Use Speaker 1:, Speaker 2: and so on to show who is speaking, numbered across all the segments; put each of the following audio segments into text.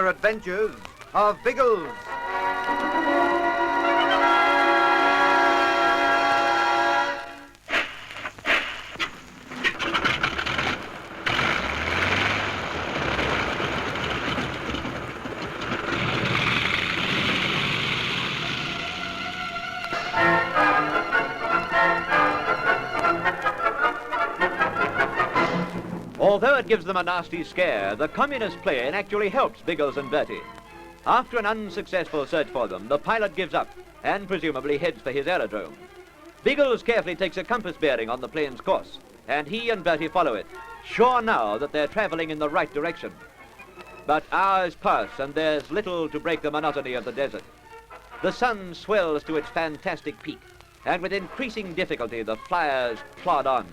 Speaker 1: underwater adventures of Biggles.
Speaker 2: Although it gives them a nasty scare, the communist plane actually helps Biggles and Bertie. After an unsuccessful search for them, the pilot gives up and presumably heads for his aerodrome. Biggles carefully takes a compass bearing on the plane's course, and he and Bertie follow it, sure now that they're traveling in the right direction. But hours pass and there's little to break the monotony of the desert. The sun swells to its fantastic peak, and with increasing difficulty the flyers plod on.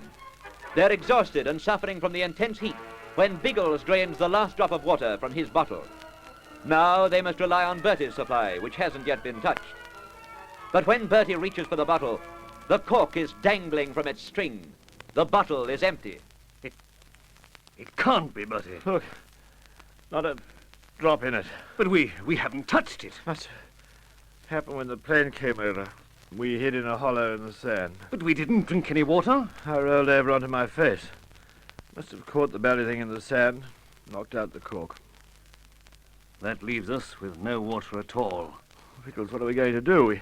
Speaker 2: They're exhausted and suffering from the intense heat when Biggles drains the last drop of water from his bottle. Now they must rely on Bertie's supply, which hasn't yet been touched. But when Bertie reaches for the bottle, the cork is dangling from its string. The bottle is empty.
Speaker 3: It can't be, Bertie.
Speaker 4: Look, not a drop in it.
Speaker 3: But we haven't touched it.
Speaker 4: Must happen when the plane came over. We hid in a hollow in the sand.
Speaker 3: But we didn't drink any water.
Speaker 4: I rolled over onto my face. Must have caught the belly thing in the sand, knocked out the cork.
Speaker 3: That leaves us with no water at all.
Speaker 4: Pickles, what are we going to do? We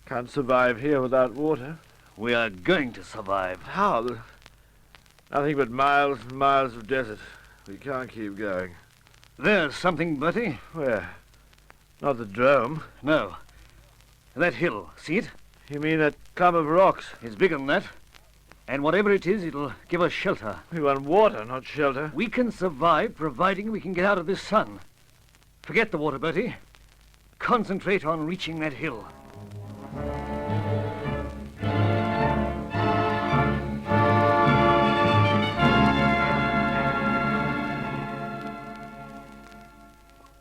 Speaker 4: can't survive here without water.
Speaker 3: We are going to survive.
Speaker 4: How? Nothing but miles and miles of desert. We can't keep going.
Speaker 3: There's something, Bertie.
Speaker 4: Where? Not the drome.
Speaker 3: No. That hill, see it?
Speaker 4: You mean that clump of rocks?
Speaker 3: It's bigger than that. And whatever it is, it'll give us shelter.
Speaker 4: We want water, not shelter.
Speaker 3: We can survive providing we can get out of this sun. Forget the water, Bertie. Concentrate on reaching that hill.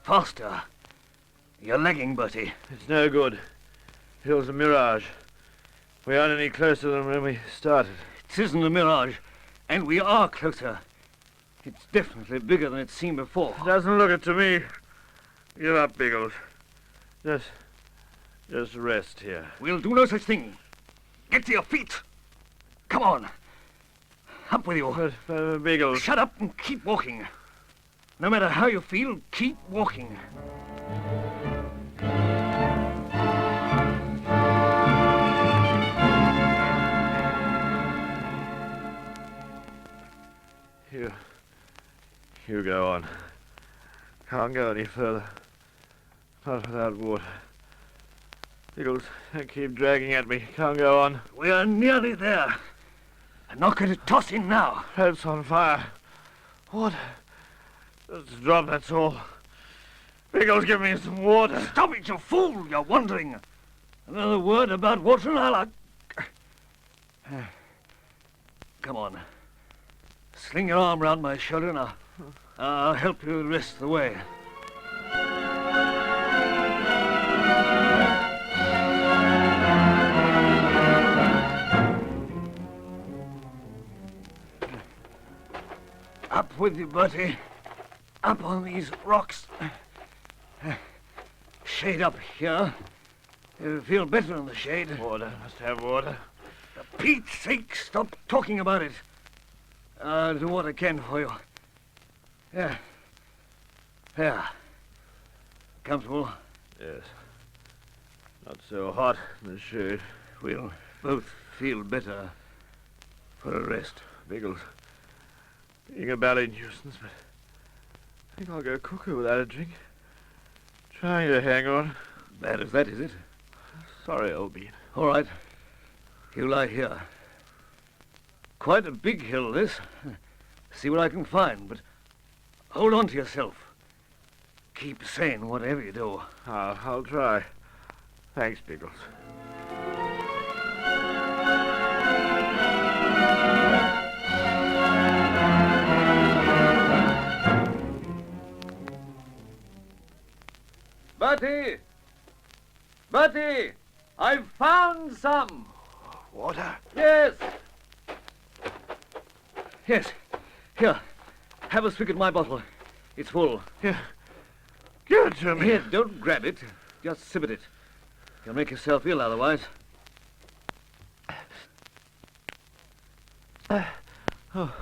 Speaker 3: Faster. You're lagging, Bertie.
Speaker 4: It's no good. Hill's a mirage. We aren't any closer than when we started.
Speaker 3: It isn't a mirage, and we are closer. It's definitely bigger than it seemed before.
Speaker 4: It doesn't look it to me. Give up, Biggles. Just rest here.
Speaker 3: We'll do no such thing. Get to your feet. Come on. Up with you.
Speaker 4: But Biggles...
Speaker 3: Shut up and keep walking. No matter how you feel, keep walking.
Speaker 4: You go on. Can't go any further. Not without water. Biggles, don't keep dragging at me. Can't go on.
Speaker 3: We are nearly there. I'm not going to toss in now.
Speaker 4: Rope's on fire. Water. Just a drop, that's all. Biggles, give me some water.
Speaker 3: Stop it, you fool! You're wandering. Another word about water and I'll... Come on. Sling your arm round my shoulder and I'll help you the rest of the way. Up with you, Bertie. Up on these rocks. Shade up here. You'll feel better in the shade.
Speaker 4: Water. Must have water.
Speaker 3: For Pete's sake, stop talking about it. I'll do what I can for you. Yeah. There. Comfortable?
Speaker 4: Yes. Not so hot in the shade.
Speaker 3: We'll both feel better for a rest.
Speaker 4: Biggles, being a ballet nuisance, but I think I'll go cuckoo without a drink. Trying to hang on.
Speaker 3: Bad as that, is it?
Speaker 4: Sorry, old bean.
Speaker 3: All right. You lie here. Quite a big hill, this. See what I can find, but hold on to yourself. Keep sane, whatever you do.
Speaker 4: I'll try. Thanks, Biggles.
Speaker 2: Bertie! Bertie! I've found some!
Speaker 4: Water?
Speaker 2: Yes!
Speaker 3: Yes. Here. Have a swig at my bottle. It's full.
Speaker 4: Here. Give it to me.
Speaker 3: Here, don't grab it. Just sip it. You'll make yourself ill otherwise.
Speaker 4: Oh,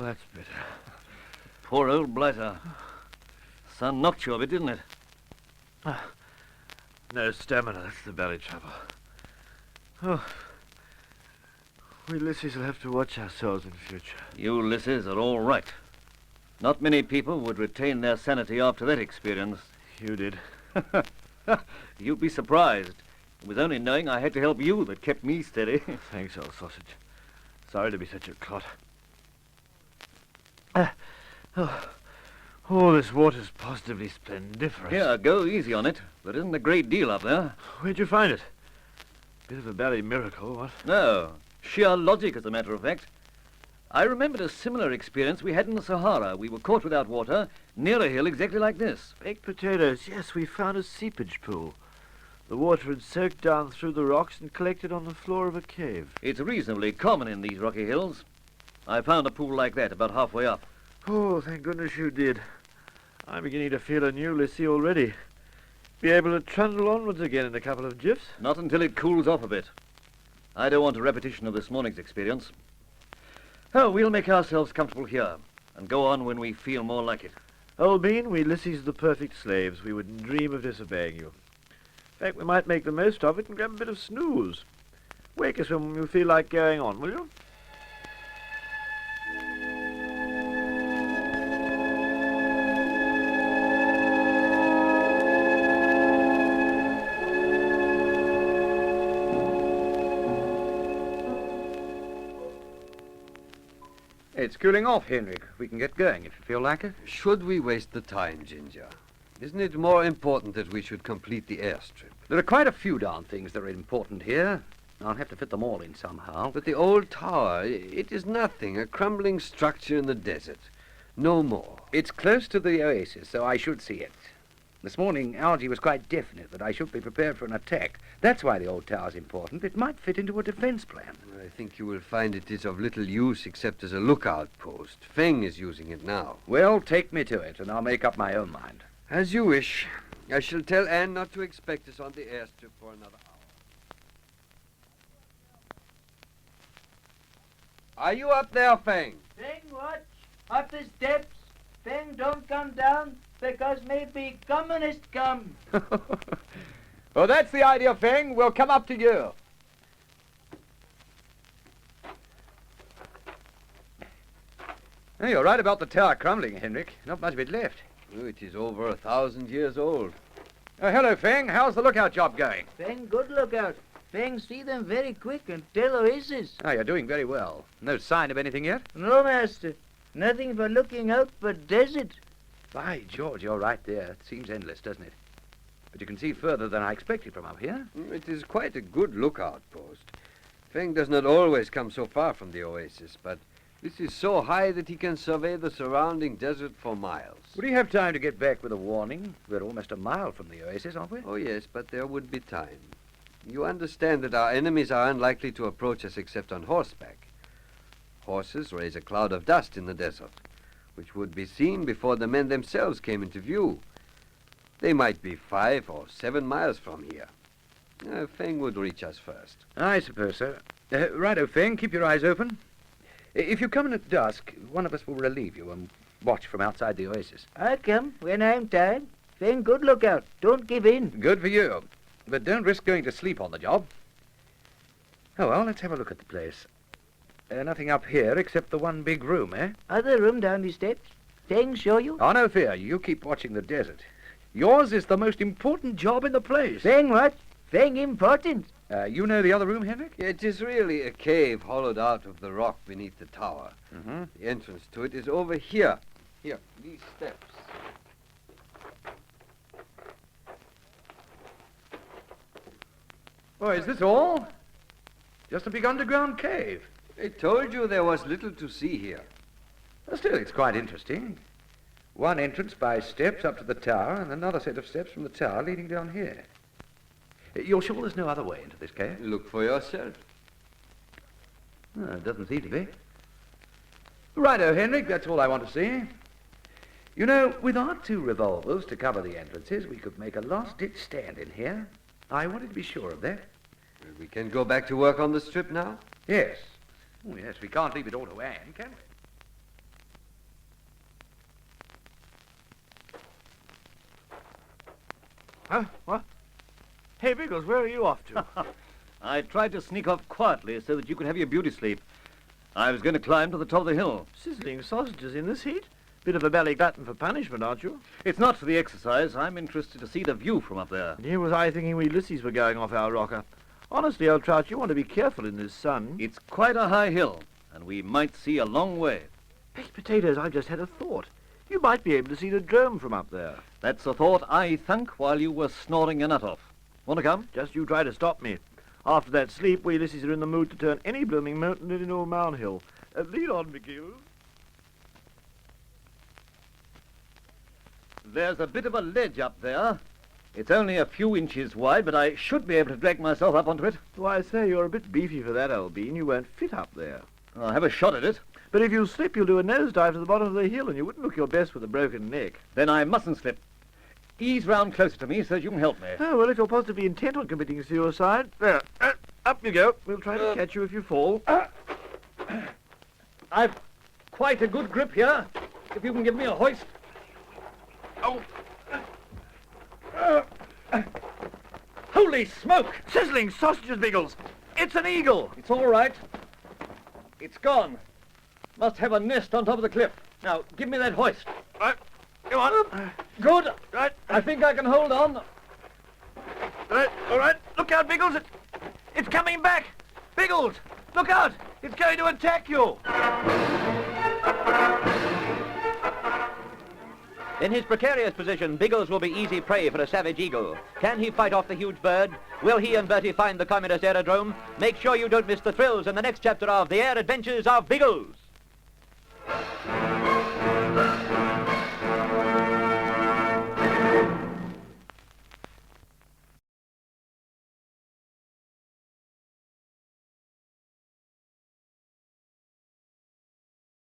Speaker 4: that's bitter.
Speaker 3: Poor old blighter. Sun knocked you a bit, didn't it?
Speaker 4: No stamina, that's the belly trouble. Oh, we Lissies will have to watch ourselves in future.
Speaker 3: You Lissies are all right. Not many people would retain their sanity after that experience.
Speaker 4: You did.
Speaker 3: You'd be surprised. It was only knowing I had to help you that kept me steady.
Speaker 4: Thanks, old sausage. Sorry to be such a clot. Oh, this water's positively splendiferous.
Speaker 3: Here, go easy on it. There isn't a great deal up there.
Speaker 4: Where'd you find it? Bit of a bally miracle, what?
Speaker 3: No, sheer logic, as a matter of fact. I remembered a similar experience we had in the Sahara. We were caught without water, near a hill exactly like this.
Speaker 4: Baked potatoes. Yes, we found a seepage pool. The water had soaked down through the rocks and collected on the floor of a cave.
Speaker 3: It's reasonably common in these rocky hills. I found a pool like that about halfway up.
Speaker 4: Oh, thank goodness you did. I'm beginning to feel a new Lissy already. Be able to trundle onwards again in a couple of jiffs.
Speaker 3: Not until it cools off a bit. I don't want a repetition of this morning's experience. Oh, we'll make ourselves comfortable here and go on when we feel more like it.
Speaker 4: Old Bean, we Lissies are the perfect slaves. We wouldn't dream of disobeying you. In fact, we might make the most of it and grab a bit of snooze. Wake us when you feel like going on, will you?
Speaker 1: It's cooling off, Henrik. We can get going if you feel like it.
Speaker 5: Should we waste the time, Ginger? Isn't it more important that we should complete the airstrip?
Speaker 1: There are quite a few darn things that are important here. I'll have to fit them all in somehow.
Speaker 5: But the old tower, it is nothing, a crumbling structure in the desert. No more.
Speaker 1: It's close to the oasis, so I should see it. This morning, Algy was quite definite that I should be prepared for an attack. That's why the old tower's important. It might fit into a defense plan.
Speaker 5: I think you will find it is of little use except as a lookout post. Feng is using it now.
Speaker 1: Well, take me to it, and I'll make up my own mind.
Speaker 5: As you wish. I shall tell Anne not to expect us on the airstrip for another hour. Are you up there, Feng?
Speaker 6: Feng, watch. Up the steps. Feng, don't come down, because maybe communists come.
Speaker 1: Well, that's the idea, Feng. We'll come up to you. Oh, you're right about the tower crumbling, Henrik. Not much of it left.
Speaker 5: Oh, it is over 1,000 years old.
Speaker 1: Oh, hello, Feng. How's the lookout job going?
Speaker 6: Feng, good lookout. Feng, see them very quick and tell oasis.
Speaker 1: Oh, you're doing very well. No sign of anything yet?
Speaker 6: No, master. Nothing for looking out but desert.
Speaker 1: By George, you're right there. It seems endless, doesn't it? But you can see further than I expected from up here.
Speaker 5: It is quite a good lookout post. Feng does not always come so far from the oasis, but this is so high that he can survey the surrounding desert for miles.
Speaker 1: Would he have time to get back with a warning? We're almost a mile from the oasis, aren't we?
Speaker 5: Oh, yes, but there would be time. You understand that our enemies are unlikely to approach us except on horseback. Horses raise a cloud of dust in the desert, which would be seen before the men themselves came into view. They might be 5 or 7 miles from here. Feng would reach us first.
Speaker 1: I suppose so. Righto, Feng, keep your eyes open. If you come in at dusk, one of us will relieve you and watch from outside the oasis.
Speaker 6: I'll come when I'm tired. Feng, good lookout. Don't give in.
Speaker 1: Good for you. But don't risk going to sleep on the job. Oh, well, let's have a look at the place. Nothing up here except the one big room, eh?
Speaker 6: Other room down the steps. Feng, show you?
Speaker 1: Oh, no fear. You keep watching the desert. Yours is the most important job in the place.
Speaker 6: Feng, what? Feng, important.
Speaker 1: You know the other room, Henrik?
Speaker 5: It is really a cave hollowed out of the rock beneath the tower.
Speaker 1: Mm-hmm.
Speaker 5: The entrance to it is over here. Here, these steps.
Speaker 1: Oh, is this all? Just a big underground cave.
Speaker 5: I told you there was little to see here.
Speaker 1: Still, it's quite interesting. One entrance by steps up to the tower, and another set of steps from the tower leading down here. You're sure there's no other way into this cave?
Speaker 5: Look for yourself.
Speaker 1: It doesn't seem to be. Righto, Henrik, that's all I want to see. You know, with our 2 revolvers to cover the entrances, we could make a last-ditch stand in here. I wanted to be sure of that.
Speaker 5: We can go back to work on the strip now?
Speaker 1: Yes. Oh, yes, we can't leave it all to Anne, can we?
Speaker 4: Huh? What? Hey, Biggles, where are you off to?
Speaker 3: I tried to sneak off quietly so that you could have your beauty sleep. I was going to climb to the top of the hill.
Speaker 4: Sizzling sausages in this heat? Bit of a belly glutton for punishment, aren't you?
Speaker 3: It's not for the exercise. I'm interested to see the view from up there.
Speaker 4: And here was I thinking we Ulysses were going off our rocker. Honestly, old Trout, you want to be careful in this sun.
Speaker 3: It's quite a high hill, and we might see a long way.
Speaker 4: Baked potatoes, I've just had a thought. You might be able to see the drome from up there.
Speaker 3: That's a thought I thunk while you were snoring your nut off. Want to come?
Speaker 4: Just you try to stop me. After that sleep, we Ulysses are in the mood to turn any blooming mountain into a molehill. Lead on, McGill.
Speaker 3: There's a bit of a ledge up there. It's only a few inches wide, but I should be able to drag myself up onto it.
Speaker 4: Why, I say, you're a bit beefy for that, old bean. You won't fit up there.
Speaker 3: I'll have a shot at it.
Speaker 4: But if you slip, you'll do a nosedive to the bottom of the hill, and you wouldn't look your best with a broken neck.
Speaker 3: Then I mustn't slip. Ease round closer to me so that you can help me.
Speaker 4: Oh, well, if you're positively intent on committing suicide... There, up you go. We'll try to catch you if you fall.
Speaker 3: I've quite a good grip here. If you can give me a hoist.
Speaker 4: Oh,
Speaker 3: Holy smoke!
Speaker 4: sizzling sausages, Biggles! It's an eagle!
Speaker 3: It's all right. It's gone. Must have a nest on top of the cliff. Now, give me that hoist.
Speaker 4: Right, come on.
Speaker 3: Good.
Speaker 4: Right,
Speaker 3: I think I can hold on.
Speaker 4: right, all right. Look out, Biggles. It's coming back. Biggles, look out. It's going to attack you.
Speaker 2: In his precarious position, Biggles will be easy prey for a savage eagle. Can he fight off the huge bird? Will he and Bertie find the communist aerodrome? Make sure you don't miss the thrills in the next chapter of The Air Adventures of Biggles.